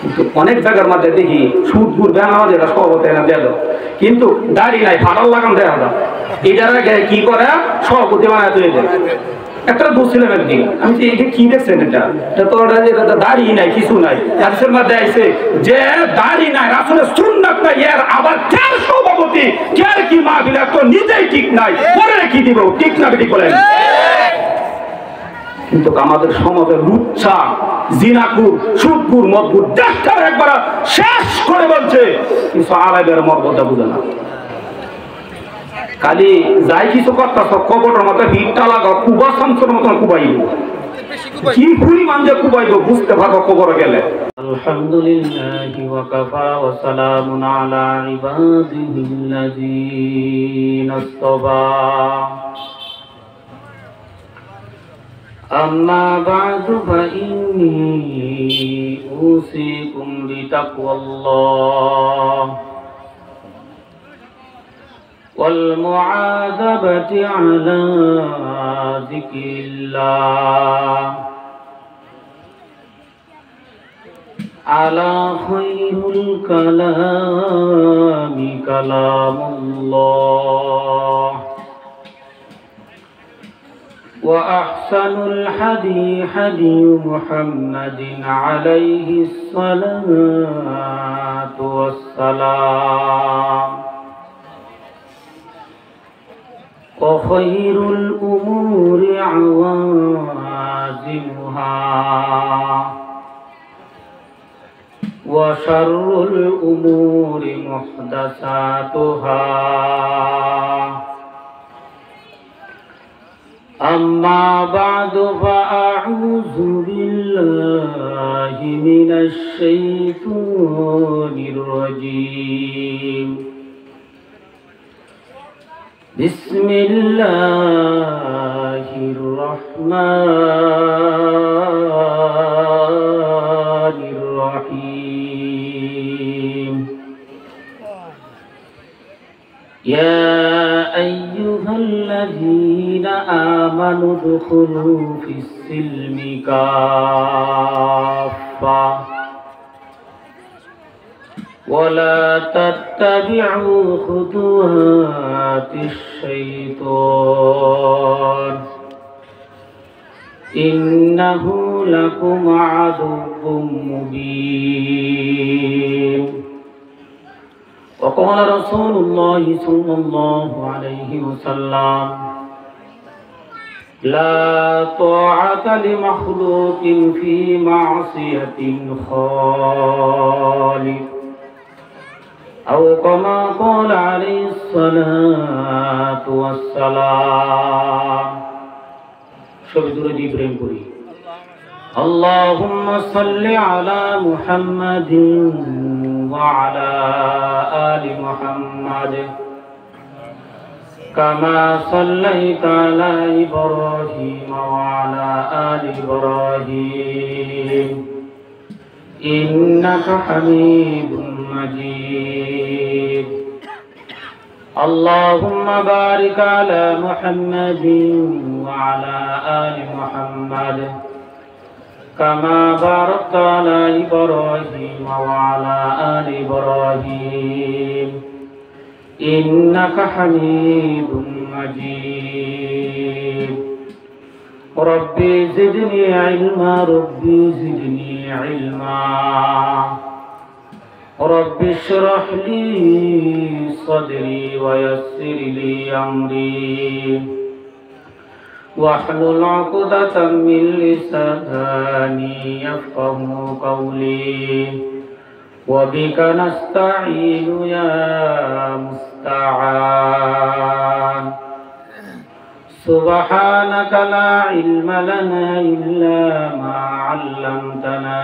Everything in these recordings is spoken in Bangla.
কিন্তু অনেক জায়গার মধ্যে দেখি সুদ গুড় ব্যান আমাদের সভাপতি না দেয়, কিন্তু দাড়ি নাই ফাটাল লাগান দেওয়া যায়, এটার আগে কি করে সভাপতি বানায় তৈরি দেয়। একটা বলছিলাম একদিন, আমি যে এটা কি দেখছেন, এটা তো দাড়ি নাই কিছু নাই, রাসূলের মধ্যে আইছে যে দাড়ি নাই রাসূলের সুন্নাত নাই, এর আবার কার সভাপতি কার কি মাহফিল, তো নিজেই ঠিক নাই, পরে কি দিব, ঠিক না বেটি বলেন? কিন্তু আমাদের সমাজে লুচ্ছা, জিনাকুর, সুদকুর, মদকুর ডাক্তার একবার শেষ করে বলছে, কিছু আলেমের মর্যাদা বুঝে না। খালি যাই কিছু করতেছ কবরের মতো ভিড়টা লাগাও, কুবা শামসুর মতন কুবাইব, কি পরিমাণ যে কুবাইব বুঝতে পারবো কবরে গেলে। আলহামদুলিল্লাহি ওয়া কাফা ওয়া সালামুন আলা ইবাদিহিল্লাযীনা ইসতাফা। أما بعد فإني أوصيكم بتقوى الله والمعاذبة على ذكر الله على خير الكلام كلام الله وأحسن الحدي حدي محمد عليه الصلاة والسلام وخير الأمور عوازمها وشر الأمور محدثاتها أما بعد فأعوذ بالله من الشيطان الرجيم بسم الله الرحمن الرحيم يا أيها الذين آمنوا ادخلوا في السلم كافة ولا تتبعوا خطوات الشيطان إنه لكم عدو مبين. وقال رسول الله صلى الله عليه وسلم لا طاعة لمخلوق في معصية الخالق أو كما قال عليه الصلاة والسلام. شبدور إبراهيم بوري اللهم صل على محمد وعلى آل محمد كما صليت على إبراهيم وعلى آل إبراهيم إنك حميد مجيد. اللهم بارك على محمد وعلى آل محمد كما باركت على إبراهيم وعلى آل إبراهيم إنك حميد مجيد. ربي زدني علما ربي زدني علما ربي اشرح لي صدري ويسر لي أمري واحلل عقدة من لساني يفقه قولي وبك نستعين يا مستعان. سبحانك لا علم لنا إلا ما علمتنا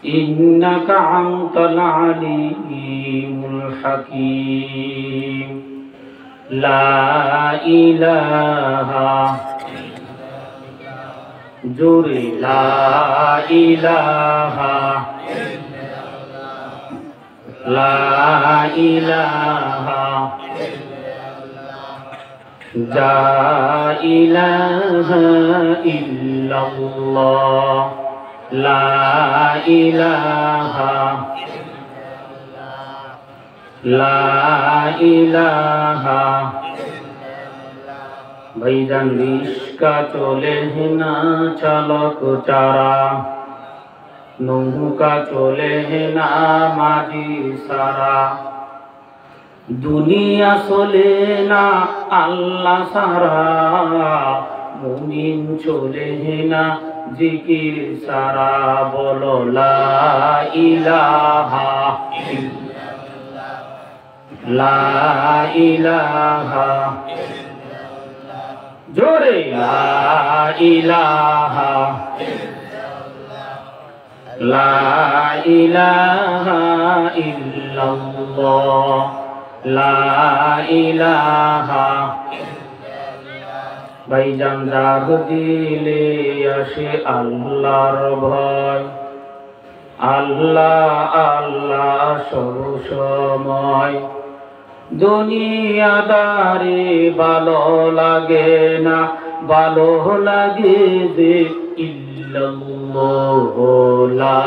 إنك أنت العليم الحكيم. لا إله جوري لا إله لا إله لا إله إلا الله লা ইলাহা লা ইলাহা ভাইজান রিস্কা চলে না চালক চারা নৌকা চলে না মাঝি সারা দুনিয়া চলে না আল্লাহ সারা মুমিন চলে না জিকির সারা বলো লা ইলাহা লা ইলাহা জোরে লা ইলাহা লা ইলাহা ইল্লাল্লাহ লা ইলাহা ভাইজান রাগ দিলে আসে আল্লাহর ভয় আল্লাহ আল্লাহ সব সময় দুনিয়াদারি ভালো লাগে না ভালো লাগে যে ইল্লাল্লাহ লা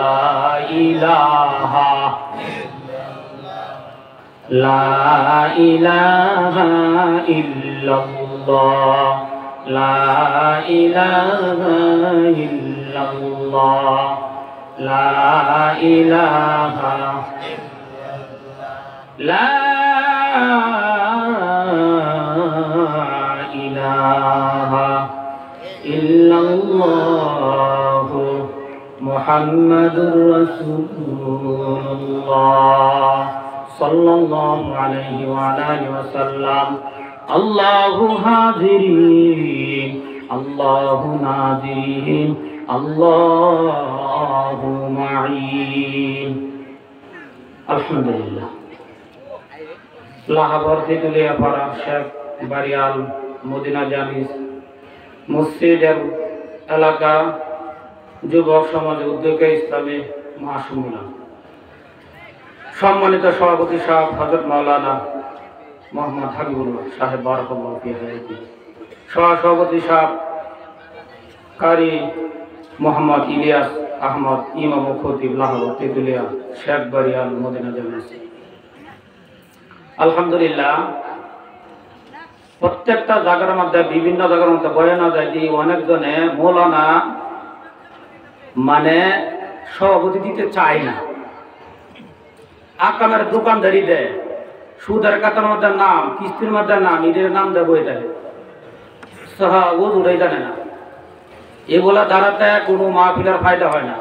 ইলাহা লা ইলাহা ইল্লাল্লাহ লা ইলাহা ইল্লাল্লাহ লা ইলাহা লা ইলাহা ইল্লাল্লাহ মুহাম্মাদুর রাসূলুল্লাহ সাল্লাল্লাহু আলাইহি ওয়া আলিহি ওয়াসাল্লাম আল্লাহু হাজিরিন আল্লাহু নাজিরিন আল্লাহু মাঈন আলহামদুলিল্লাহ লাহোর তেতুলিয়া পাড়া শেখ বারিয়াল মদিনা জামিস মসজিদের এলাকা যুবক সমাজ উদ্যোগে ইসলামী মহাসম্মেলন সম্মানিত সভাপতি সাহেব হযরত মাওলানা মোহাম্মদ হাবিবুল্লাহ সাহেব বারাকাল্লাহু ফিহি সভাপতি সাহেব কারি মোহাম্মদ ইলিয়াস আহমদ ইমাম ও খতিব লাহোর তেতুলিয়া শেখ বারিয়াল মদিনা জামিস আলহামদুলিল্লাহ প্রত্যেকটা জায়গার মধ্যে বিভিন্ন জায়গার মধ্যে বয়ানা যায় যে অনেকজনে মৌলানা মানে সভাপতি দিতে চায় না আকামের দোকানদারি দেয় সুদের খাতার মধ্যে নাম কিস্তির মধ্যে নাম ঈদের নাম দেয় বই দেয় সাহা ও দূরেই জানে না এগুলা দ্বারাতে কোনো মাহফিলের ফায়দা হয় না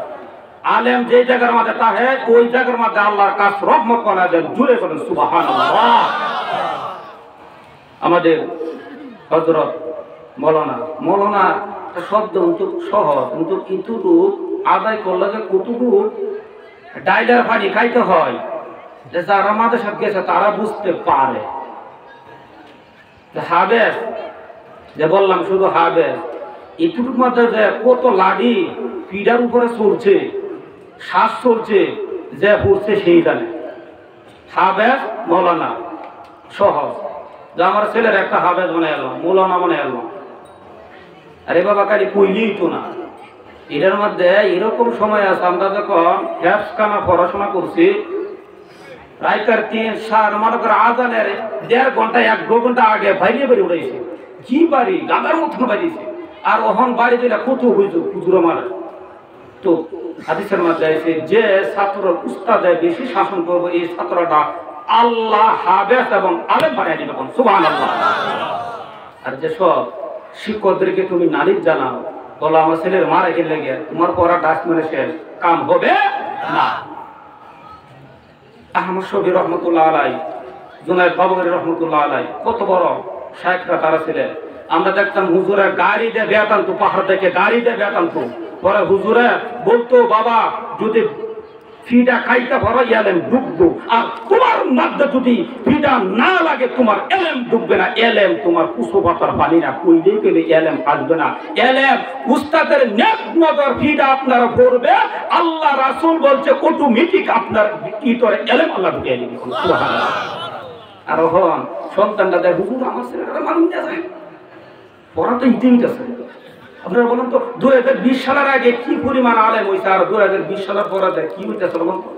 আলেম যে জায়গার মধ্যে তাহে ওই জায়গার মধ্যে আল্লাহর কাজ রহমত করা যায় জুড়ে করেন সুবহানাল্লাহ আমাদের হযরত মৌলানা শব্দ কিন্তু সহজ কিন্তু কিছুটুকু আদায় করলে যে কতটুকু ডাইলার পানি খাইতে হয় যারা আমাদের সাথে গেছে তারা বুঝতে পারে হাবেস যে বললাম শুধু হাবেস এটুকুর মধ্যে যে কত লাডি পিডার উপরে চলছে শ্বাস চলছে যে পড়ছে সেই জানে হাবেস মৌলানা সহজ যে আমার ছেলের একটা হাবেস মনে এলো মৌলানা মনে এলো আরে বাবা কালি কইলেই তো না এটার মধ্যে এরকম সময় আছে আমরা যখন হেফকানা পড়াশোনা করছি রাইকার 3-4 মনে করে আজানের 1.5 ঘন্টা 1-2 ঘন্টা আগে বাইরে বেরিয়ে উঠেছে কি বাড়ি গাদার মতন বাড়িছে আর ওহন বাড়ি দিলে কত হইতো হুজুর মারা তো হাদিসের মধ্যে আছে যে ছাত্র উস্তাদে বেশি শাসন করবে এই ছাত্রটা আল্লাহ হাবেস এবং আলেম বানিয়ে দিবে সুবহানাল্লাহ আর যে সব শিক্ষকদেরকে তুমি নালিশ জানাও বলো আমার ছেলের মারা গেলে গিয়ে তোমার পড়া ডাস্টবিনে শেষ কাম হবে না আহমদ শফি রহমতুল্লাহ আলাই জুনায়েদ বাবুগরি রহমতুল্লাহ আলাই কত বড় শায়েখরা তারা ছিলেন আমরা দেখতাম হুজুরের গাড়ি দিয়ে বেতান তো পাহাড় থেকে গাড়ি দিয়ে বেতান তো পরে হুজুরে বলতো বাবা যদি ফিটা খাইতে পারো এলেম ডুববো আর তোমার মধ্যে যদি ফিটা না লাগে তোমার এলেম ডুববে না এলেম তোমার কুসো পাতার পানি না কইলেই কইলে এলেম আসবে না এলেম উস্তাদের নেক নজর ফিটা আপনারা পড়বে আল্লাহ রাসূল বলছে অটোমেটিক আপনার ভিতরে এলেম আল্লাহ ঢুকিয়ে দিবে সুবহানাল্লাহ আর হন সন্তানটা দেয় হুজুর আমার ছেলেটা মানুষ না যায় পড়া তো ইতিমিত আছে আপনারা বলুন তো 2020 সালের আগে কি পরিমাণ আলেম হয়েছে, আর 2020 সালের পরে কি হইতেছে বলুন তো?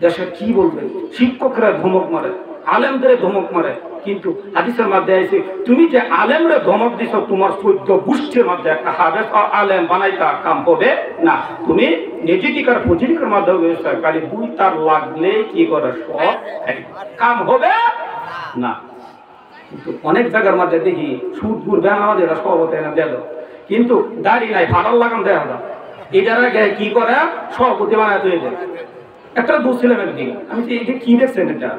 দেশে কি বলবে? শিক্ষকরা ধমক মারে, আলেমদের ধমক মারে, কিন্তু হাদিসের মধ্যে আছে তুমি যে আলেমরে ধমক দিছো তোমার 14 গোষ্ঠীর মধ্যে একটা হাবেস আলেম বানাইতা কাম হবে না। তুমি নেগেটিকার পজিটিকের মাধ্যমে খালি 2 তার লাগলে কি করে সব কাম হবে না। কিন্তু অনেক জায়গার মধ্যে দেখি সুদগুর আমাদের সব হতে না দেয়, কিন্তু দাড়ি নাই ফাটাল লাগাম দেওয়া যায়, এটার আগে কি করে সভাপতি বানায় তৈরি দেয়। একটা দোষ ছিলাম একদিন, আমি যে কি দেখছেন এটা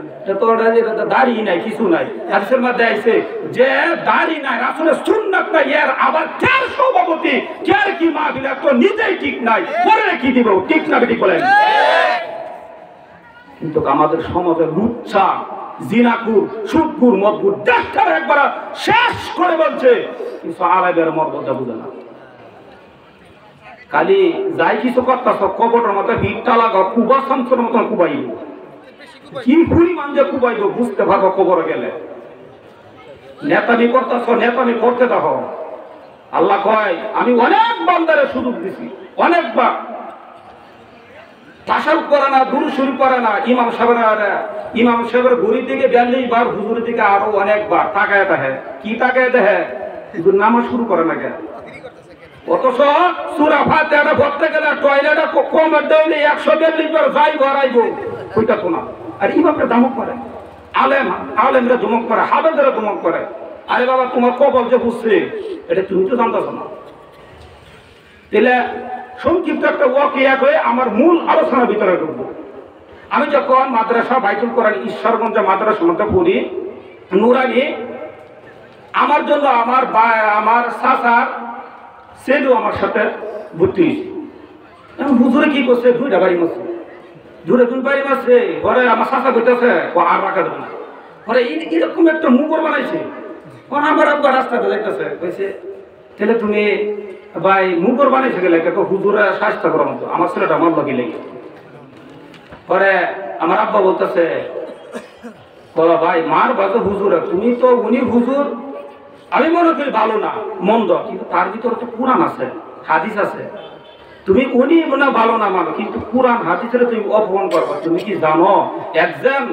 তো দাড়ি নাই কিছু নাই, হাদিসের মধ্যে আইছে যে দাড়ি নাই রাসূলের সুন্নাত নাই, এর আবার কার সভাপতি কার কি মাহফিল তো নিজেই ঠিক নাই, পরে কি দিব? ঠিক না ঠিক বলেন? কিন্তু আমাদের সমাজের লুচ্ছা জিনাকুর সুদকুর মদকুর ডাক্তার একবার শেষ করে বলছে, কিন্তু আলেমের মর্যাদা বুঝে না। খালি যাই কিছু করতেছ কবরের মতো ভিড়টা লাগাও, কুবা শামসের মতন কুবাইব, কি পরিমাণ যে কুবাইব বুঝতে পারবো কবরে গেলে। নেতামি করতেছ, নেতামি করতে দেখো। আল্লাহ কয় আমি অনেক বান্দারে সুযোগ দিছি, অনেকবার তাশাহুদ করে না, দুরূদ শরীফ পড়ে না, ইমাম সাহেবের ঘড়ির দিকে 42 বার, হুজুরের দিকে আরো অনেকবার তাকায় দেখে। কি তাকায় দেখে? হুজুর নামাজ শুরু করে না কেন? অথচ সূরা ফাতিহাটা পড়তে গেলে টয়লেটে কমের দেইলে 142 বার যাই ঘরাইব, ওইটা তো না। আর ইমামরা ধমক করে, আলেমরা ধমক করে, হাফেজরা ধমক করে। আরে বাবা তোমার কবর যে বুঝছে এটা তুমি তো জানতেছ না। তাহলে সংক্ষিপ্ত একটা ওয়াকিয়া হয়ে আমার মূল আলোচনার ভিতরে ঢুকবো। আমি যখন মাদ্রাসা বাইতুল কোরআন ঈশ্বরগঞ্জ মাদ্রাসার মধ্যে পড়ি নুরানি, আমার জন্য আমার চাচার সেলু আমার সাথে ভর্তি হয়েছে। হুজুরে কি করছে? 2টা বাড়ি মারছে, 2 বাড়ি মারছে। পরে আমার চাচা কইতেছে আর রাখা দেবে না, পরে এরকম একটা মুগর বানাইছে। আমার আব্বা রাস্তাতে দেখতেছে, কইছে তাহলে তুমি ভাই মুগর বানাইছে গেলে হুজুরে স্বাস্থ্য করার মতো আমার ছেলেটা মারল কি লেগে। পরে আমার আব্বা বলতেছে বলো ভাই মার বাজে হুজুরে, তুমি তো উনি হুজুর আমি মনে করি ভালো না মন্দ, কিন্তু তার ভিতরে তো কোরআন আছে হাদিস আছে। তুমি উনি মনে ভালো না মানো, কিন্তু কোরআন হাদিসের তুমি অপমান করবা। তুমি কি জানো একজন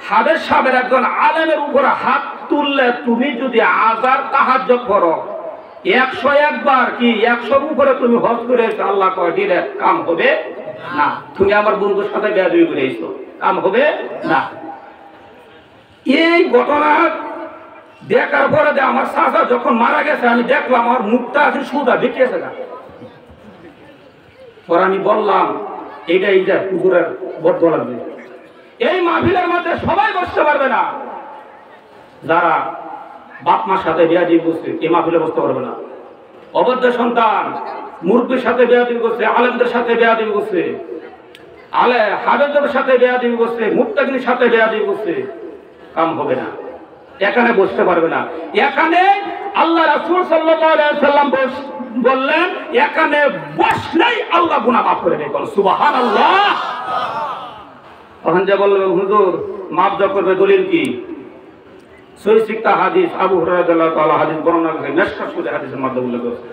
হাবেস সাহেবের একজন আলেমের উপরে হাত তুললে তুমি যদি 1000 তাহাজ্জুদ করো 101 বার কি 100 উপরে তুমি হজ করে আল্লাহ কয় দিলে কাম হবে না। তুমি আমার বন্ধুর সাথে বেয়াদবি করে এসো, কাম হবে না। এই ঘটনা দেখার পরে যে আমার চাচা যখন মারা গেছে আমি দেখলাম আমার মুখটা আছে সুদা দেখিয়েছে না। পরে আমি বললাম এইটা পুকুরের বদ্ধ লাগবে। এই মাহফিলের মধ্যে সবাই বসতে পারবে না, যারা বাপ মার সাথে বেয়াদবি করছে এই মাহফিলে বসতে পারবে না। অবৈধ সন্তান মুরব্বির সাথে বেয়াদবি করছে, আলেমদের সাথে বেয়াদবি করছে, হাফেজদের সাথে বেয়াদবি করছে, মুত্তাকিনের সাথে বেয়াদবি করছে, কাম হবে না। এখানে বসতে পারবে না। এখানে আল্লাহ রাসূল সাল্লাল্লাহু আলাইহি ওয়াসাল্লাম বললেন এখানে বসলেই আল্লাহ গুনাহ মাফ করে দেয়। সুবহানাল্লাহ। তখন যে বললেন হুজুর মাফ যা করবে দলিল কি? সহিহ সিক্কা হাদিস আবু হুরায়রা রাদিয়াল্লাহু তাআলা হাদিস বর্ণনা করেছেন, মেশকাত শরীফের হাদিসের মধ্যে উল্লেখ আছে।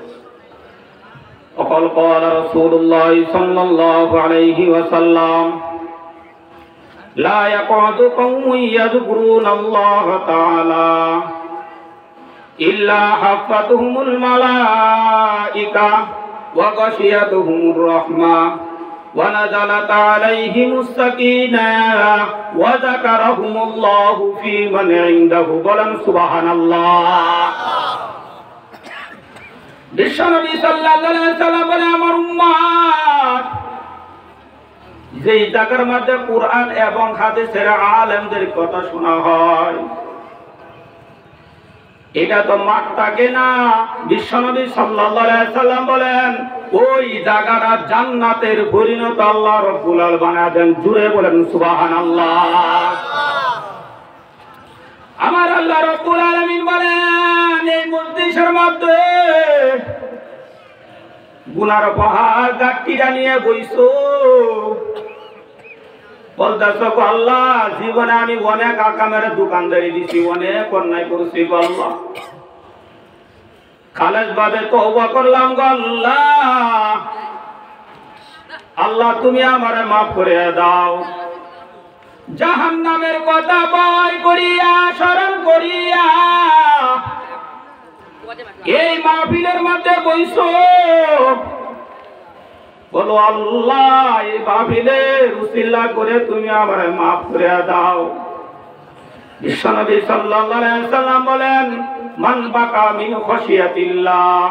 وقال قال رسول الله صلى الله عليه وسلم لا يقعد قوم يذكرون الله تعالى إلا حفتهم الملائكة وغشيتهم الرحمة ونزلت عليهم السكينة وذكرهم الله في من عنده بلن سبحان الله. বিশ্বনবী সাল্লাল্লাহু আলাইহি ওয়াসাল্লাম বলে আমার উম্মত যেই জায়গার মধ্যে কোরআন এবং হাদিসের আলেমদের কথা শোনা হয় এটা তো মাঠ থাকে না। বিশ্বনবী সাল্লাল্লাহু আলাইহি ওয়াসাল্লাম বলেন ওই জায়গাটা জান্নাতের পরিণত আল্লাহ রাব্বুল আলামিন বানায় দেন। জুড়ে বলেন সুবহানাল্লাহ। আমার আল্লাহ রাব্বুল আলামিন বলেন এই মজলিসের মধ্যে গুনার পাহাড় গাট্টিটা নিয়ে বইছো, বলতেছ আল্লাহ জীবনে আমি অনেক আকামের দোকানদারি দিছি, অনেক অন্যায় করেছি আল্লাহ, খালেস ভাবে তওবা করলাম গো আল্লাহ, আল্লাহ তুমি আমারে মাফ করে দাও। জাহান্নামের কথা ভয় করিয়া স্মরণ করিয়া এই মাহফিলের মধ্যে বইছো, বলো আল্লাহ এই মাহফিলের উসিলা করে তুমি আমারে মাফ করে দাও। বিশ্বনবী সাল্লাল্লাহু আলাইহি ওয়াসাল্লাম বলেন, মান বাকা মিন খাশিয়াতিল্লাহ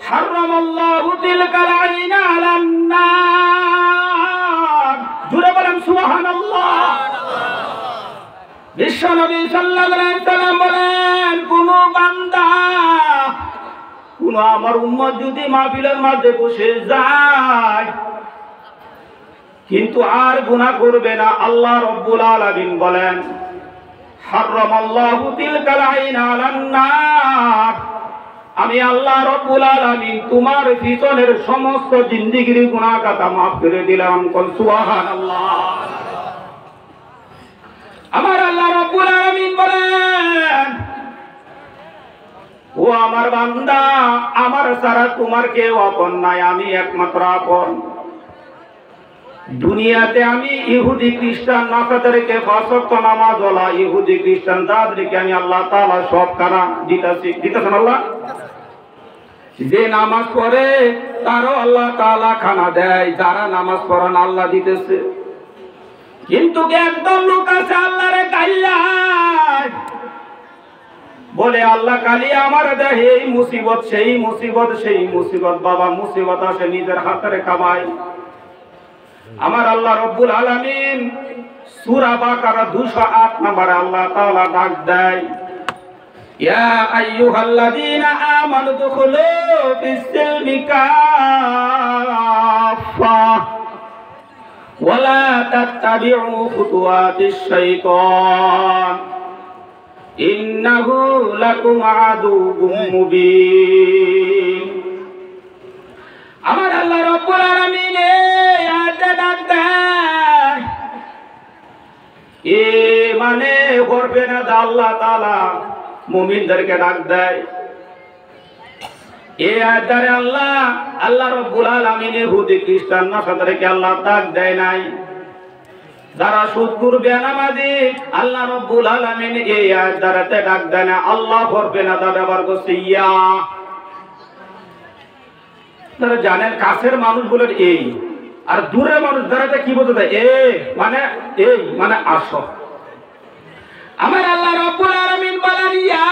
হারামাল্লাহু তিলকাল আইনা আলান নার। জুড়ে বলেন সুবহানাল্লাহ। বিশ্বনবী সাল্লাল্লাহু আলাইহি ওয়াসাল্লাম বলেন, কোন বান্দা, কোন আমার উম্মত যদি মাহফিলের মধ্যে বসে যায় কিন্তু আর গুনাহ করবে না, আল্লাহ রাব্বুল আলামিন বলেন হারামাল্লাহু তিলকাল আইনা আলান নার, আমি আল্লাহ রাব্বুল আলামিন তোমার পিছনের সমস্ত জিন্দেগির গুনাহ খাতা maaf করে দিলাম। কোন সুবহানাল্লাহ। আমার আল্লাহ রাব্বুল আলামিন বলেন, ও আমার বান্দা, আমার ছাড়া তোমার কেউ আপন নাই, আমি একমাত্র আপন। দুনিয়াতে আমি ইহুদি খ্রিস্টান নাসাদেরকে 5 ওয়াক্ত নামাজ ওয়ালা ইহুদি খ্রিস্টান তাদেরকে আমি আল্লাহ তাআলা সব কারা দিতেছেন। আল্লাহ যে নামাজ পড়ে তারও আল্লাহ তাআলা খানা দেয়, যারা নামাজ পড়ে না আল্লাহ দিতেছে। কিন্তু একদম লোক আছে আল্লাহরে গাইলায়, বলে আল্লাহ কালি আমার দেয় এই মুসিবত সেই মুসিবত সেই মুসিবত। বাবা মুসিবত আসে নিজের হাতে কামাই। আমার আল্লাহ রব্বুল আলামিন সূরা বাকারা 208 নম্বরে আল্লাহ তাআলা ডাক দেয়, ইয়া আইয়ুহাল্লাযীনা আমানু দুখুলু ফিস-সিলমি কাফা ওয়া লা তাত্তাবিউ খুতুওয়াতিশ শাইতান ইন্নাহু লাকুম আদুউম মুবিন। আমার আল্লাহ রব্বুল আলামিন এই আয়াতে ডাক দেয়, মানে করবে না আল্লাহ তাআলা মুমিনদেরকে ডাক দেয়। এই আয়াতে আল্লাহ রব্বুল আলামিন ইহুদি খ্রিস্টান নাসাদেরকে আল্লাহ ডাক দেয় নাই। যারা সুদখোর বেনামাজি আল্লাহ রব্বুল আলামিন এই আয়াতে ডাক দেয় না, আল্লাহ করবে না তা ব্যবহার করছে ইয়া। তারা জানেন কাছের মানুষ বলে এই, আর দূরের মানুষ যারা কি বলতে দেয় এ মানে এই মানে আসো। আমার আল্লাহ রাব্বুল আলামিন বলেন, ইয়া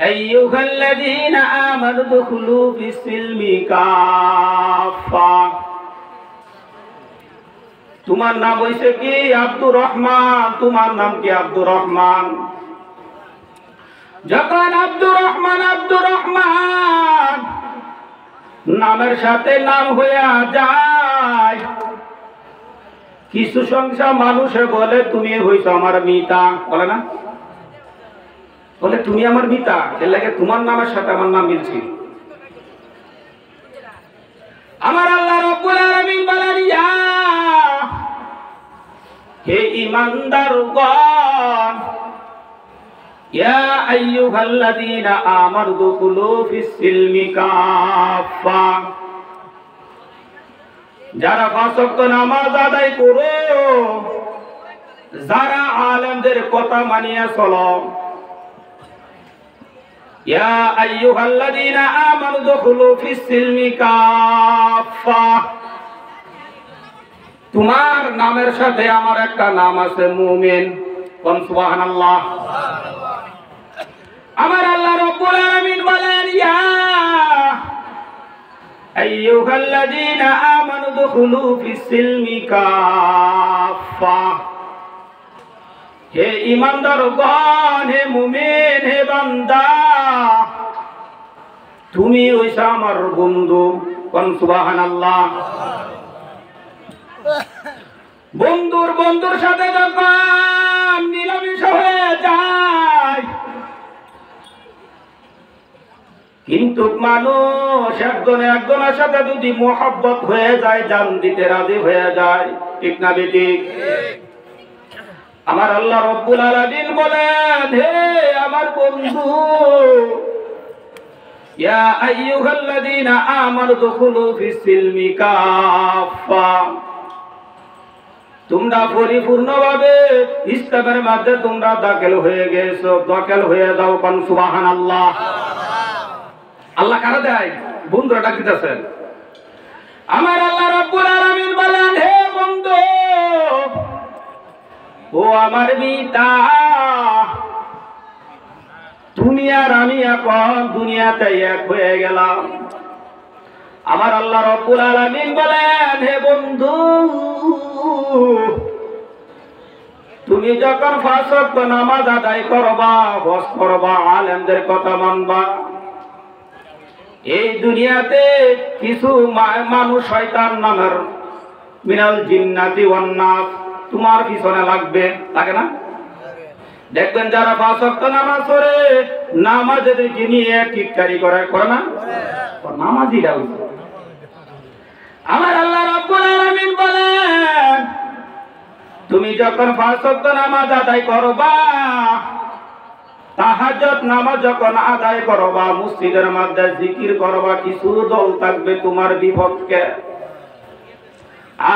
আইয়ুহাল্লাযীনা আমানু দুখুলু ফিস-সিলমি কাফা। তোমার নাম হইছে কি আব্দুর রহমান, তোমার নাম কি আব্দুর রহমান। যখন আব্দুর রহমান নামের সাথে নাম হইয়া যায়, কিছু সংখ্যা মানুষে বলে তুমি হইছো আমার মিতা, বলে না, বলে তুমি আমার মিতা, এর লাগে তোমার নামের সাথে আমার নাম মিলছে। আমার আল্লাহ রাব্বুল আলামিন বলেন, ইয়া হে ঈমানদারগণ, ইয়া আইয়ুহাল্লাযীনা আমানু দুখুলু ফিস-সিলমি কাফা। যারা 5 ওয়াক্ত নামাজ আদায় করো, যারা আলেমদের কথা মানিয়া চলো, ইয়া আইয়ুহাল্লাযীনা আমানু দুখুলু ফিস-সিলমি কাফা। তোমার নামের সাথে আমার একটা নাম আছে মুমিন। কোন সুবহানাল্লাহ। আমার আল্লাহ রাব্বুল আলামিন বলেন, ইয়া আইয়ুহাল্লাযীনা আমানু দুখুলু ফিস-সিলমি কাফা। হে ঈমানদারগণ, হে মুমিন, হে বান্দা, তুমি হইছো আমার বন্ধু। কোন সুবহানাল্লাহ। বন্ধুর সাথে যখন মিলামিশা হয়ে যায়, কিন্তু মানুষ একজনের সাথে যদি মোহাব্বত হয়ে যায়, জান দিতে রাজি হয়ে যায়, ঠিক না বেঠিক? আমার আল্লাহ রব্বুল আলামিন বলেন, হে আমার বন্ধু, ইয়া আইয়ুহাল্লাযীনা আমানু দুখুলু ফিস-সিলমি কাফা, তোমরা পরিপূর্ণভাবে ইসলামের মধ্যে তোমরা দাখিল হয়ে গেছো, দাখিল হয়ে যাও। কোন সুবহানাল্লাহ। আল্লাহ কারা দেয়? বন্ধুরা ডাকিতেছেন। আমার আল্লাহ রাব্বুল আলামিন বলেন, হে বন্ধু, ও আমার মিতা, তুমি আর আমি এখন দুনিয়াতে এক হয়ে গেলাম। আমার আল্লাহ রাব্বুল আলামিন বলেন, হে বন্ধু, তুমি যখন 5 ওয়াক্ত নামাজ আদায় করবা, হজ করবা, আলেমদের কথা মানবা, এই দুনিয়াতে কিছু মানুষ শয়তান নামের মিনাল জিন্নাতি ওয়ান নাস তোমার পিছনে লাগবে, লাগে না? দেখবেন যারা 5 ওয়াক্ত নামাজ পড়ে, নামাজেদেরকে নিয়ে টিটকারি করে না? নামাজিরা আমার আল্লাহ রাব্বুল আলামিন বলেন, তুমি যখন 5 ওয়াক্ত নামাজ আদায় করবা, তাহাজ্জুদ নামাজ যখন আদায় করবা, মসজিদের মধ্যে জিকির করবা, কিছু দল থাকবে তোমার বিপক্ষে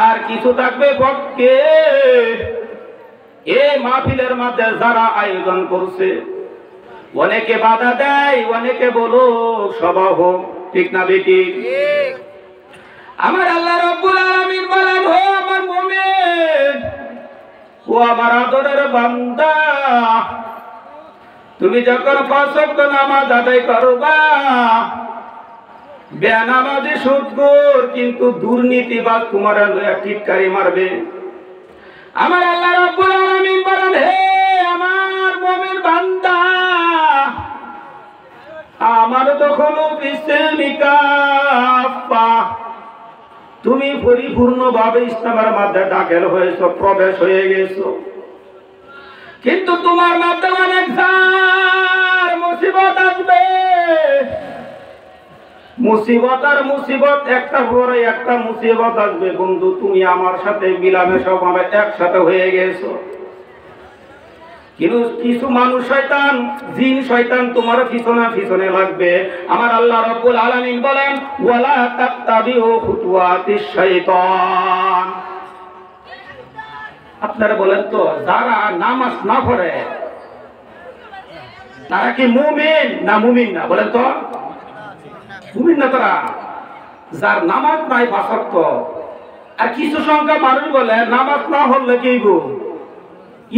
আর কিছু থাকবে পক্ষে। এই মাহফিলের মধ্যে যারা আয়োজন করছে, অনেকে বাধা দেয়, অনেকে বলো সভা হোক, ঠিক না বেটি? আমার আল্লাহ রাব্বুল আলামিন বলেন, ও আমার মুমিন, ও আমার আদরের বান্দা, তুমি যখন 5 ওয়াক্ত নামাজ আদায় করবা, বেনামাজি সুদখোর কিন্তু দুর্নীতিবাজ তোমার টিটকারি মারবে। আমার আল্লাহ রাব্বুল আলামিন বলেন, হে আমার মুমিন বান্দা, আমার দুখুলু ফিস-সিলমি কাফা, তুমি পরিপূর্ণভাবে ইসলামের মধ্যে দাখিল হয়েছো, প্রবেশ হয়ে গেছো, কিন্তু তোমার মধ্যে অনেক ঝড় মুসিবত আসবে। মুসিবত আর মুসিবত, একটা পরে একটা মুসিবত আসবে। বন্ধু, তুমি আমার সাথে মিলামেশা ভাবে একসাথে হয়ে গেছো, কিন্তু কিছু মানুষ শয়তান, জিন শয়তান তোমার পিছনে পিছনে লাগবে। আমার আল্লাহ রাব্বুল আলামিন বলেন, ওয়ালা তাত্তাবিউ খুতুওয়াতিশ শাইতান। আপনারা বলেন তো, যারা নামাজ না পড়ে তারা কি মুমিন না মুমিন না? বলেন তো, মুমিন না তারা? যার নামাজ নাই 5 ওয়াক্ত, আর কিছু সংখ্যা মানুষ বলে নামাজ না হলে কি গো,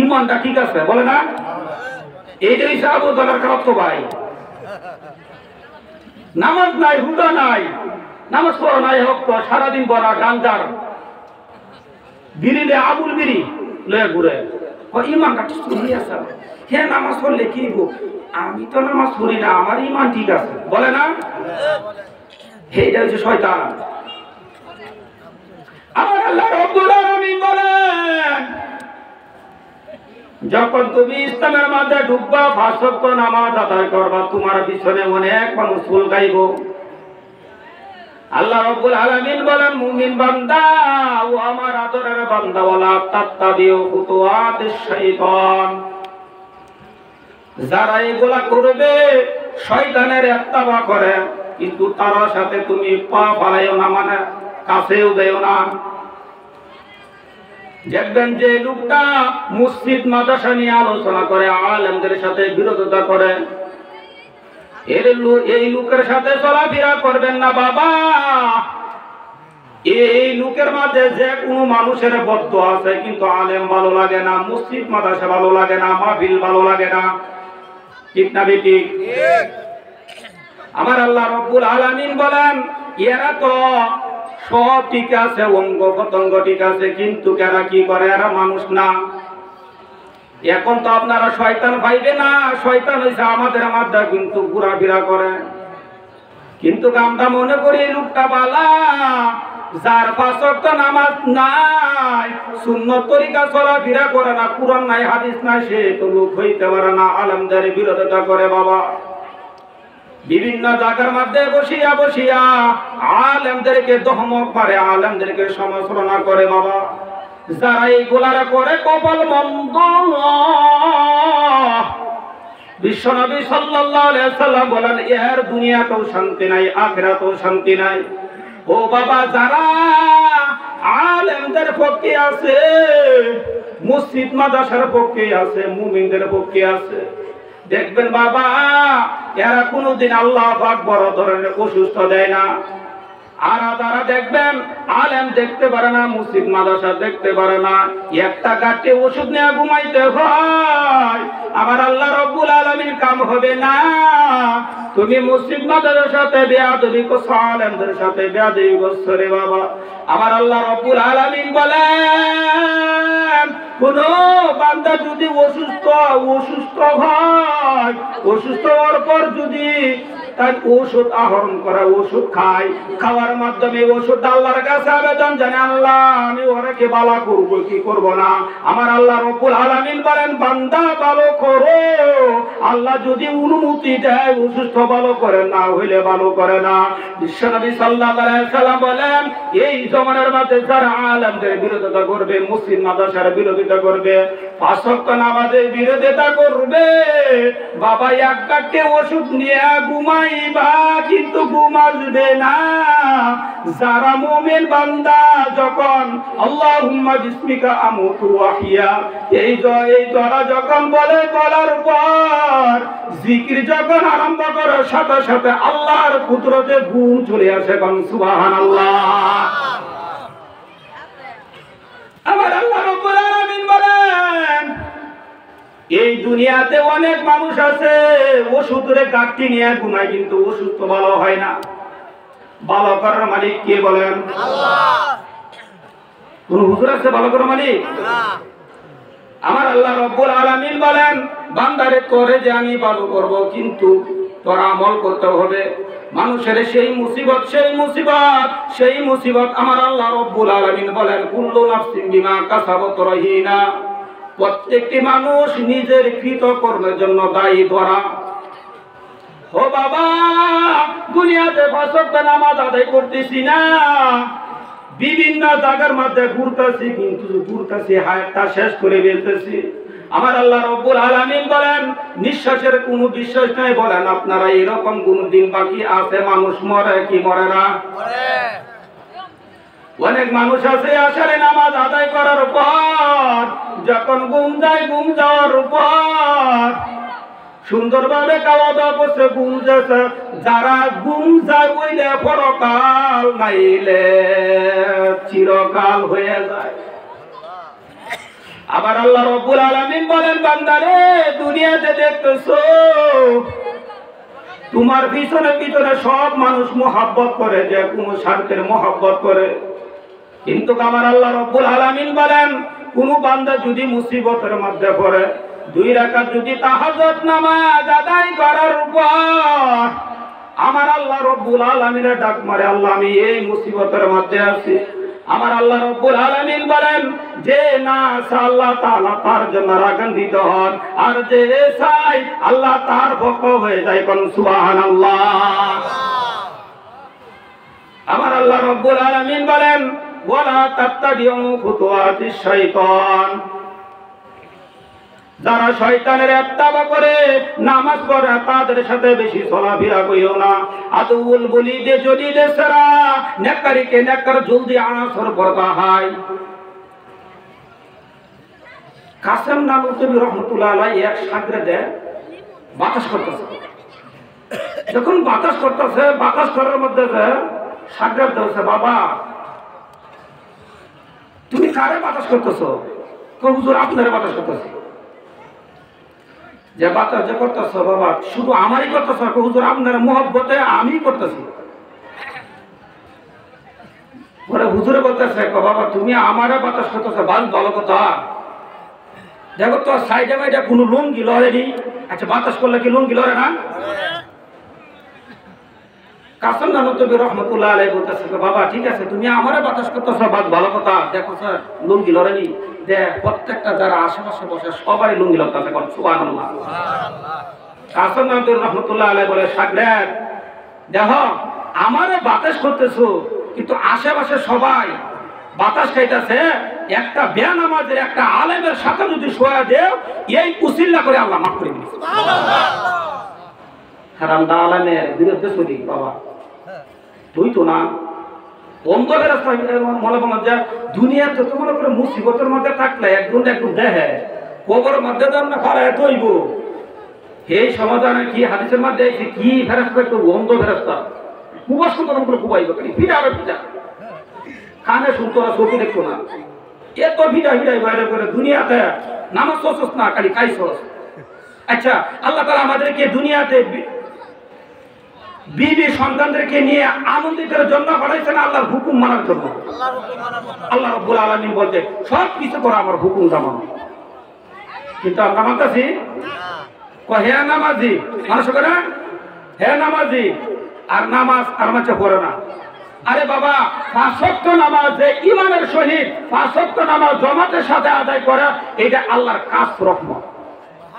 ইমানটা ঠিক আছে, বলে না? এইটাই আবু জাহলের খারাপ তো ভাই। নামাজ নাই, হুদা নাই, নামাজ পড়া নাই, হোক তো সারাদিন পড়া গাঞ্জার বিড়িলে আবুল বিড়ি লয়ে ঘুরে, ইমানটা ঠিক আছে। হ্যাঁ, নামাজ পড়লে কি গো, আমি তো নামাজ পড়ি না, আমার ইমান ঠিক আছে, বলে না? এইটা হচ্ছে শয়তান। আমার আল্লাহ রাব্বুল আলামিন বলেন, যখন তুমি ইসলামের মধ্যে ঢুকবা, 5 ওয়াক্ত নামাজ আদায় করবা, তোমার পিছনে অনেক মানুষ ফুল গাইব। আল্লাহ রাব্বুল আলামিন বলেন, মুমিন বান্দা, ও আমার আদরের বান্দা, ওয়ালা তাত্তাবিউ খুতুওয়াতিশ শাইতান, যারা এগুলা করবে শয়তানের ইত্তেবা করে, কিন্তু তার সাথে তুমি পা ফালাইও না, মানে কাছেও যাইও না। দেখবেন যে লোকটা মসজিদ মাদ্রাসা নিয়ে আলোচনা করে, আলেমদের সাথে বিরোধিতা করে, এই লোকের সাথে চলাফেরা করবেন না বাবা। এই লোকের মাঝে যে কোনো মানুষের বদদোয়া আছে, কিন্তু আলেম ভালো লাগে না, মসজিদ মাদ্রাসা ভালো লাগে না, মাহফিল ভালো লাগে না, ঠিক না বেটি? আমার আল্লাহ রাব্বুল আলামিন বলেন, এরা তো সব ঠিক আছে, অঙ্গ প্রত্যঙ্গ ঠিক আছে, কিন্তু এরা কি করে, এরা মানুষ না। এখন তো আপনারা শয়তান পাইবে না, শয়তান হইছে আমাদের মধ্যে কিন্তু ঘোরাফেরা করে, কিন্তু আমরা মনে করি এই লোকটা বালা, যার 5 ওয়াক্ত নামাজ নাই, সুন্নত তরিকা চলাফেরা করে না, কুরআন নাই, হাদিস নাই, সে তো লোক হইতে পারে না, আলেমদের বিরোধিতা করে বাবা। বিভিন্ন জায়গার মধ্যে বসিয়া বসিয়া আলেমদেরকে দহমক মারে, আলেমদেরকে সমালোচনা করে বাবা। যারা এইগুলারা করে কপাল মন্দ। বিশ্বনবী সাল্লাল্লাহু আলাইহি ওয়াসাল্লাম বলেন এর দুনিয়াতেও শান্তি নাই, আখিরাতেও শান্তি নাই। ও বাবা, যারা আলেমদের পক্ষে আছে, মসজিদ মাদ্রাসার পক্ষে আছে, মুমিনদের পক্ষে আছে, দেখবেন বাবা এরা কোনোদিন আল্লাহ পাক বড় ধরনের অসুস্থ দেয় না। আর তারা দেখবেন আলেম দেখতে পারে না, মসজিদ মাদ্রাসা দেখতে পারে না, একটা গাছে ওষুধ নিয়ে ঘুমাইতে হয়। আমার আল্লাহ রব্বুল আলামিন কাম হবে না। তুমি মসজিদ মাদ্রাসার সাথে বেয়াদবি করছো, আলেমদের সাথে বেয়াদবি করছো রে বাবা। আমার আল্লাহ রব্বুল আলামিন বলেন কোন বান্দা যদি অসুস্থ হয়, অসুস্থ হওয়ার পর যদি তাই ওষুধ আহরণ করা, ওষুধ খায়, খাওয়ার মাধ্যমে ওষুধ আল্লাহর কাছে আবেদন জানে, আল্লাহ আমি ওরাকে ভালো করবো কি করব না। আমার আল্লাহ রব্বুল আলামিন বলেন বান্দা ভালো করো। আল্লাহ যদি অনুমতি দেয় অসুস্থ ভালো করে, না হইলে ভালো করে না। বিশ্বনবী সাল্লাল্লাহু আলাইহি ওয়াসাল্লাম বলেন এই জমানার মধ্যে যারা আলেমদের বিরোধিতা করবে, মসজিদ মাদ্রাসার বিরোধিতা করবে, পাঁচ ওয়াক্ত নামাজের বিরোধিতা করবে, বাবা এক গাঁটে ওষুধ নিয়ে ঘুমাইবা কিন্তু ঘুম আসবে না। যারা মুমিন বান্দা যখন আল্লাহুম্মা বিসমিকা আমুতু ওয়া আহইয়া এই দোয়া যখন বলে, বলার পর জিকির যখন আরম্ভ করে, সাথে সাথে আল্লাহর কুদরতে ঘুম চলে আসে। সুবহানাল্লাহ। আমার আল্লাহ রাব্বুল আলামিন বলেন এই দুনিয়াতে অনেক মানুষ আছে ওষুধের গাঁটটি নিয়ে ঘুমায় কিন্তু ওষুধ তো ভালো হয় না। ভালো করার মালিক কে বলেন? আল্লাহ। কোন হুজুর আছে ভালো করার মালিক? না। আমার আল্লাহ রাব্বুল আলামিন বলেন বান্দারে করে যে আমি ভালো করব, কিন্তু তোরা আমল করতে হবে। মানুষের সেই মুসিবত আমার আল্লাহ রাব্বুল আলামিন বলেন কুল্লু নাফসিন বিমা কাসাবাত রহিনা। প্রত্যেকটি মানুষ নিজের কৃত কর্মের জন্য দায়ী ধরা। ও বাবা, দুনিয়াতে পাঁচ ওয়াক্ত নামাজ আদায় করতেছি না, বিভিন্ন জায়গার মধ্যে ঘুরতেছি, কিন্তু ঘুরতেছি হায়াতটা শেষ করে ফেলতেছি। আমার আল্লাহ রাব্বুল আলামিন বলেন নিঃশ্বাসের কোনো বিশ্বাস নাই। বলেন আপনারা এরকম কোন দিন বাকি আছে মানুষ মরে কি মরে না? অনেক মানুষ আছে আসলে নামাজ আদায় করার পর যখন ঘুম যায়, ঘুম যাওয়ার পর সুন্দরভাবে খাওয়া দাওয়া করছে, ঘুম যাচ্ছে। যারা ঘুম যায় ওইলে পরকাল, নাইলে চিরকাল হয়ে যায়। আবার আল্লাহ রাব্বুল আলামিন বলেন বান্দারে দুনিয়াতে দেখতেছো তোমার পিছনে পিছনে সব মানুষ মহব্বত করে, যে কোনো স্বার্থের মহব্বত করে, কিন্তু আমার আল্লাহ রাব্বুল আলামিন বলেন কোন বান্দা যদি মুসিবতের মধ্যে পড়ে, 2 রাকাত যদি তাহাজ্জুদ নামাজ আদায় করার উপর আমার আল্লাহ রাব্বুল আলামিনের ডাক মারে, আল্লাহ আমি এই মুসিবতের মধ্যে আছি, আমার আল্লাহ রাব্বুল আলামিন বলেন যে না আল্লাহ তাআলা তার জন্য রাগান্বিত হন, আর যে চাই আল্লাহ তার পক্ষ হয়ে যায়। কোন সুবহানাল্লাহ। আমার আল্লাহ রাব্বুল আলামিন বলেন ওয়ালা তাত্তাবিউ খুতুওয়াতিশ শাইতান। যারা শয়তানের ইত্তেবা করে নামাজ পড়ে তাদের সাথে বেশি চলাফেরা করিও না। আদুল বলিদে যদি দেশরা নেককারীকে নেককার জলদি আসর পড়তা হয়। কাসেম নানুতুবি রহমাতুল্লাহ আলাইহি এক শাগরেদে বাতাস করতেছে, যখন বাতাস করতেছে, বাতাস করার মধ্যে শাগরেদ বলছে বাবা তুমি কারে বাতাস করতেছো? হুজুর আপনারে বাতাস করতেছি। যে বাতাস যে করতেছ বাবা শুধু আমারই করতেছ? হুজুর আপনার মহব্বতে আমি করতেছি। পরে হুজুরে বলতেছে বাবা তুমি আমারে বাতাস করতেছ, ভালো কথা। দেখো তো সাইডে মাইডে কোনো লুঙ্গি লড়েনি। আচ্ছা বাতাস করলে কি লুঙ্গি লড়ে না? কাসেম নানুতুবি রহমাতুল্লাহ আলাইহি বলতেছে বাবা ঠিক আছে তুমি আমারে বাতাস করতেছ, ভালো কথা। দেখো স্যার লুঙ্গি লড়েনি, দেখ প্রত্যেকটা যারা আশেপাশে বসে সবাই লুঙ্গি লড়তেছে। সুবহানাল্লাহ। কাসেম নানুতুবি রহমাতুল্লাহ আলাইহি বলে শাগরেদ দেখো আমারে বাতাস করতেছো, কিন্তু আশেপাশে সবাই বাতাস খাইতেছে, একটা বেনামাজের একটা আলেমের সাথে যদি শোয়া দেও, এই উসিল্লা করে আল্লাহ মাফ করে দিবে। হারামদা আলেমের বিরুদ্ধে চলি বাবা, তুই তো না অন্ধকার রাস্তায় মনে মনে যা দুনিয়াতে তো মনে করে মুসিবতের মধ্যে থাকলে একদম দেখে কবরের মধ্যে তো আমরা ফারায় তৈব এই সমাধানে কি হাদিসের মধ্যে কি ফেরস্তা একটু অন্ধ ফেরস্তা কুবাস করে কুবাইব ফিরে আবার পিঠা কানে শুনতো না, চোখে দেখতো না, এত ভিড়াই বাইরে করে দুনিয়াতে নামাজ সস না খালি খাইছস। আচ্ছা, আল্লাহ তাআলা আমাদেরকে দুনিয়াতে বিবি সন্তানদেরকে নিয়ে আনন্দিতের জন্য পাঠাইছেন আল্লাহর হুকুম মানার জন্য। আল্লাহ রাব্বুল আলামিন বলতে সব কিছু করা আমার হুকুম মানো, কিন্তু আমরা মানতাছি হে নামাজি মানুষ করে হে নামাজি আর নামাজ আর মাঝে পড়ে না। আরে বাবা, ৫ ওয়াক্ত নামাজ ইমানের সহিত ৫ ওয়াক্ত নামাজ জামাতের সাথে আদায় করা, এটা আল্লাহর কাজ রহমত।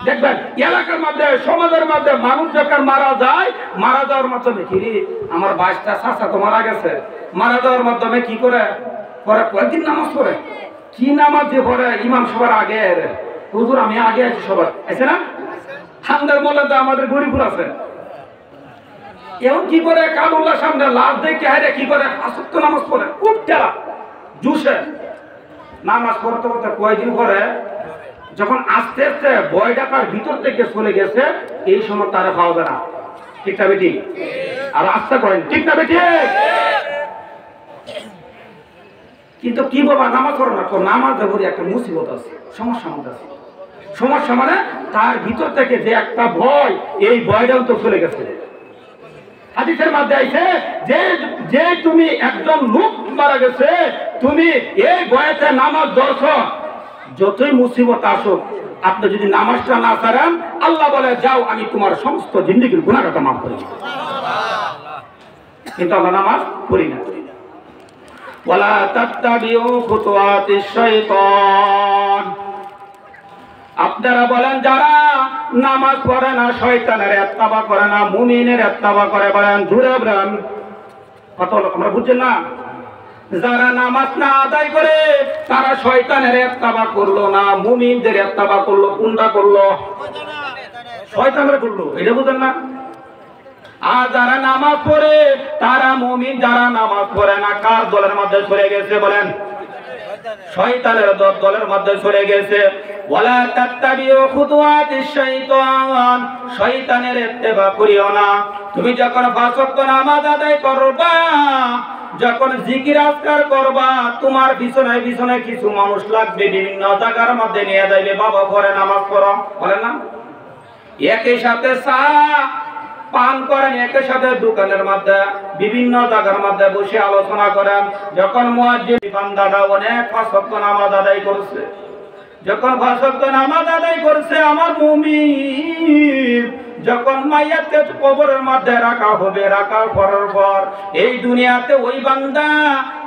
দেখবেন এলাকার মধ্যে সমাজের মধ্যে মানুষ যখন মারা যায়, মারা যাওয়ার মাধ্যমে কি আমার ২২টা চাচা তো মারা গেছে, মারা যাওয়ার মাধ্যমে কি করে পরে কয়েকদিন নামাজ পড়ে, কি নামাজ দিয়ে পড়ে ইমাম সবার আগে হুজুর আমি আগে আছি সবার আছে না, ঠান্ডার বলে তো আমাদের গরিবুর আছে। এমন কি করে কালুল্লাহ সামনে লাশ দেখে হারে কি করে আসক্ত নামাজ পড়ে খুব টেরা জুসে নামাজ পড়তে পড়তে কয়েকদিন পরে যখন আস্তে আস্তে বয়টা তার ভিতর থেকে চলে গেছে, এই সময় তারা পাওয়া যায় না। ঠিক না বেটি? আর আস্থা করেন ঠিক না বেটি? কিন্তু কি বাবা নামাজ পড়ো না, তো নামাজ ধরে একটা মুসিবত আছে, সমস্যা মধ্যে আছে। সমস্যা মানে তার ভিতর থেকে যে একটা ভয়, এই ভয়টাও তো চলে গেছে। হাদিসের মধ্যে আছে যে যে তুমি একজন লোক মারা গেছে, তুমি এই ভয়েতে নামাজ ধরছো, যতই মুসিবত আসুক আপনি যদি নামাজটা না ছাড়েন, আল্লাহ বলে যাও আমি তোমার সমস্ত জিন্দেগীর গুনাহটা মাফ করে দেব। কিন্তু আমরা নামাজ পড়ি না। ওয়ালা তাত্তাবিউ খুতুওয়াতিশ শাইতান, আপনারা বলেন যারা নামাজ পড়ে না, শয়তানের ইত্তেবা করে না, মুমিনের ইত্তেবা করে, বলেন জোরে বলেন কত আমরা বুঝছেন না? যারা নামাজ না আদায় করে তারা শয়তানের ইত্তেবা করলো না, মুমিনদের ইত্তেবা করলো। কোনটা করলো? শয়তানের করলো, এটা বুঝেন না? আর যারা নামাজ পড়ে তারা মুমিন, যারা নামাজ পড়ে না কার দলের মধ্যে চলে গেছে বলেন? শয়তানের দলের মধ্যে চলে গেছে। ওয়ালা তাত্তাবিউ খুতুওয়াতিশ শাইতান, শয়তানের ইত্তেবা করিও না। তুমি যখন ৫ ওয়াক্ত নামাজ আদায় করবা, যখন জিকির আজকার করবা, তোমার পিছনে পিছনে কিছু মানুষ লাগবে, বিভিন্ন জায়গার মধ্যে নিয়ে যাইবে, বাবা পড়ে নামাজ পড়ো, বলে না? একই সাথে চা পান করেন, একই সাথে দোকানের মধ্যে বিভিন্ন জায়গার মধ্যে বসে আলোচনা করেন। যখন মুয়াজ্জিন বান্দাটা অনেক ৫ ওয়াক্ত নামাজ আদায় করছে, যখন ৫ ওয়াক্ত নামাজ আদায় করছে আমার মুমিন, যখন মাইয়াতকে কবরের মধ্যে রাখা হবে, রাখার পর এই দুনিয়াতে ওই বান্দা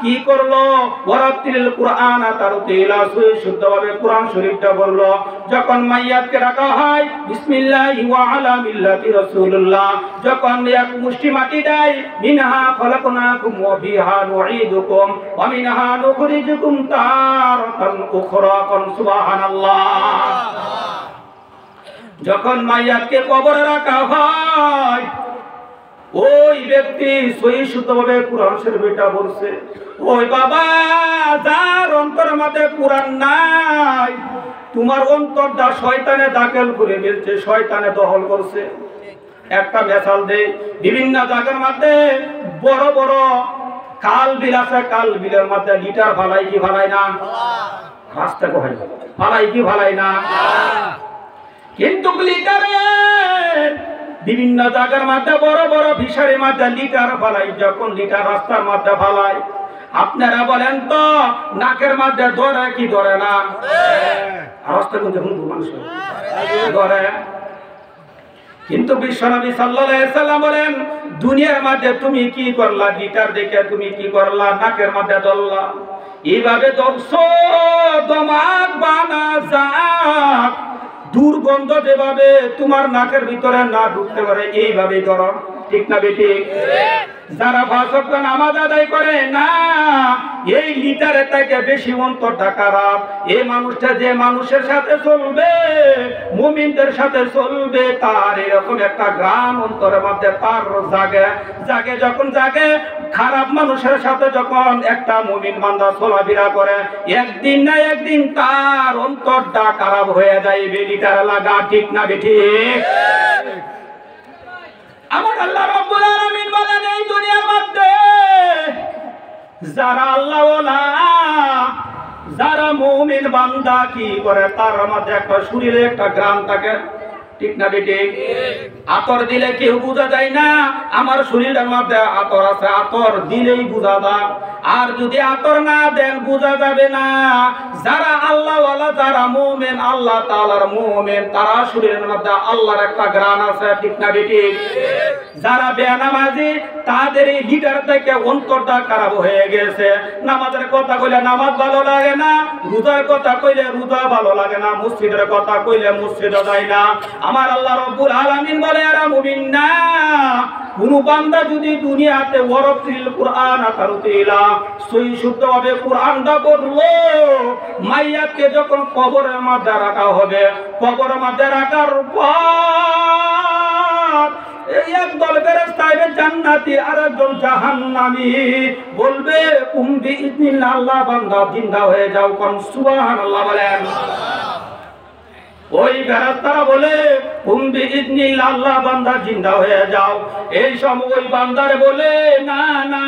কি করলো? ওয়ারাতিল কুরআন তারতিলা, শুদ্ধভাবে কোরআন শরীফটা বললো। যখন মাইয়াতকে রাখা হয় বিসমিল্লাহি ওয়া আলা মিল্লাতি রাসূলুল্লাহ, যখন এক মুষ্টি মাটি দেয়, মিনহা খলাকনাকুম ওয়া ফিহা নুঈদুকুম ওয়া মিনহা নুখরিজুকুম তারাতান উখরা, সুবহানাল্লাহ। যখন মাইয়াতকে কবরে রাখা হয়, ওই ব্যক্তি সহিহ শুদ্ধভাবে কোরআন শরীফটা বলছে, ওই বাবা যার অন্তরের মধ্যে কোরআন নাই, তোমার অন্তরটা শয়তানে দাখল করে ফেলছে, শয়তানে দখল করছে। একটা মিসাল দেই, বিভিন্ন জায়গার মধ্যে বড় বড় কাল বিল আছে, কাল বিলের মধ্যে লিটার ফালাই কি ফালাই না? রাস্তা কোথায় ফালাই কি ফালাই না? কিন্তু লিটারের বিভিন্ন জায়গার মধ্যে বড় বড় ফিশারির মধ্যে লিটার ফালাই, যখন লিটার রাস্তার মধ্যে ফালাই, আপনারা বলেন তো নাকের মধ্যে ধরে কি ধরে না? রাস্তা কোন মানুষ ধরে। কিন্তু বিশ্বনবী সাল্লাল্লাহু আলাইহি সাল্লাম বলেন, দুনিয়ার মধ্যে তুমি কি করলা? লিটার দেখে তুমি কি করলা? নাকের মধ্যে ধরলা। এইভাবে ধরছো দমাক বানা যাক, দুর্গন্ধ যেভাবে তোমার নাকের ভিতরে না ঢুকতে পারে, এইভাবেই ধরো। ঠিক না বেটি? যারা ৫ ওয়াক্ত নামাজ আদায় করে না, এই লিটারের থেকে বেশি অন্তরটা খারাপ। এই মানুষটা যে মানুষের সাথে চলবে, মুমিনদের সাথে চলবে, তার এরকম একটা গ্রাম অন্তরের মধ্যে তার জাগে জাগে। যখন জাগে, খারাপ মানুষের সাথে যখন একটা মুমিন বান্দা চলাফেরা করে, একদিন না একদিন তার অন্তরটা খারাপ হয়ে যাইবে। লিটার লাগা ঠিক না ঠিক? আমার আল্লাহ রাব্বুল আলামিন বলেন, এই দুনিয়ার মধ্যে যারা আল্লাহ ওয়ালা, যারা মুমিন বান্দা কি করে, তার মধ্যে একটা শরীরে একটা গ্রাম থাকে, ঠিক না ঠিক? আতর দিলে কেউ বোঝা যায় না আমার শরীরের মধ্যে আতর আছে, আতর দিলেই বোঝা যায়। আর যদি আতর না দেন বোঝা যাবে না। যারা আল্লাহ ওয়ালা, যারা মুমিন, আল্লাহ তাআলার মুমিন, তারা শরীরের মধ্যে আল্লাহর একটা গ্রাম আছে, ঠিক না ঠিক? যারা বেনামাজি, তাদের এই লিটার থেকে অন্তরটা খারাপ হয়ে গেছে। নামাজের কথা কইলে নামাজ ভালো লাগে না, রোজার কথা কইলে রোজা ভালো লাগে না, মসজিদের কথা কইলে মসজিদে যায় না। আমার আল্লাহ রাব্বুল আলামিন বলে, এরা মুমিন না। কোন বান্দা যদি দুনিয়াতে ওয়ারাতিল কুরআন তারতিলা, সহি শুদ্ধভাবে কুরআনটা পড়লো, মাইয়াতকে যখন কবরের মধ্যে রাখা হবে, কবরের মধ্যে রাখার পর এই একদল ফেরেশতা আইবে জান্নাতি, আর একদল জাহান্নামী। বলবে, কুম্বি ইذনিল্লাহ, আল্লাহ বান্দা জিন্দা হয়ে যাও। কোন সুবহানাল্লাহ বলেন। ওই ফেরেশতারা বলে, কুম্বি ইذনিল্লাহ, আল্লাহ বান্দা জিন্দা হয়ে যাও। এই সময় ওই বান্দারে বলে, না না,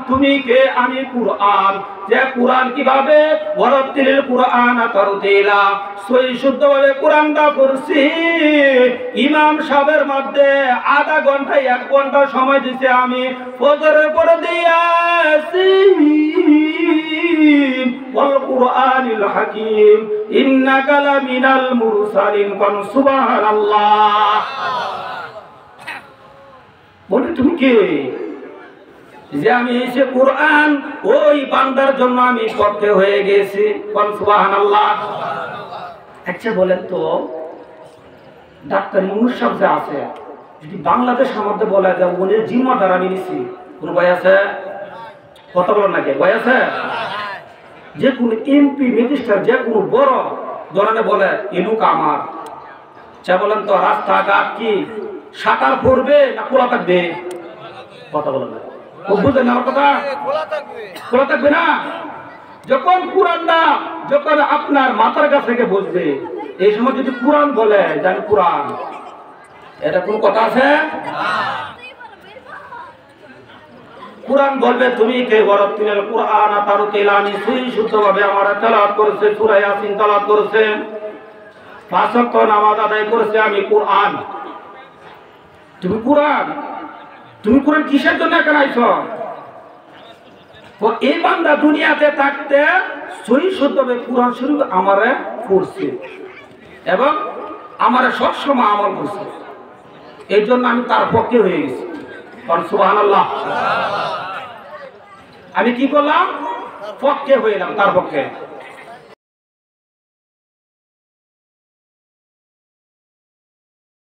তুমি কে? আমি কুরআন। যে কুরআন কিভাবে? ওয়ারাতিল কুরআন তারতিলা, সহি শুদ্ধভাবে কুরআনটা পড়ছি। ইমাম সাহেবের মধ্যে আধা ঘন্টা 1 ঘন্টা সময় দিতে আমি ফজরের পরে দিয়েছি। ওয়াল কুরআনিল হাকীম ইন্নাকা লামিনাল মুরসালিন। কোন সুবহানাল্লাহ। বলে, তুমি কে? যে আমি এসে কুরআন ওই বান্দার জন্য আমি পড়তে হয়ে গেছি। কোন সুবহানাল্লাহ। আচ্ছা বলেন তো, ডাক্তার ইউনূস সাহেব যে আছে, যদি বাংলাদেশের মধ্যে বলা যায় উনি জিম্মাদার আমি নিছি, কোন ভয় আছে? কথা বলেন নাকি? ভয় আছে? যে কোনো এমপি মিনিস্টার, যে কোনো বড় ধরনের বলে, এলুক আমার, চা বলেন তো, রাস্তাঘাট কি শাটার পড়বে না খোলা থাকবে? কথা বলেন না, বুঝলেন আমার কথা? খোলা থাকবে না। যখন কুরআনটা যখন আপনার মাথার কাছ থেকে বুঝবে, এই সময় যদি কুরআন বলে, জান কুরআন, এটা কোন কথা আছে? কুরআন বলবে, তুমি কে? ওয়ারাতিল কুরআন তারতিলা, আমি সহি শুদ্ধভাবে আমার তেলাওয়াত করেছে, সূরা ইয়াসিন তেলাওয়াত করেছে, 5 ওয়াক্ত নামাজ আদায় করেছে আমি কুরআন। তুমি কুরআন, তুমি কুরআন কিসের জন্য এখানে আইছো? এই বান্দা দুনিয়াতে থাকতে সহি শুদ্ধভাবে কুরআন শরীফ আমারে পড়ছে এবং আমারে সবসময় আমল করছে, এই জন্য আমি তার পক্ষে হয়ে গেছি। সুবহানাল্লাহ। আমি কি করলাম? পক্ষে হইলাম, তার পক্ষে।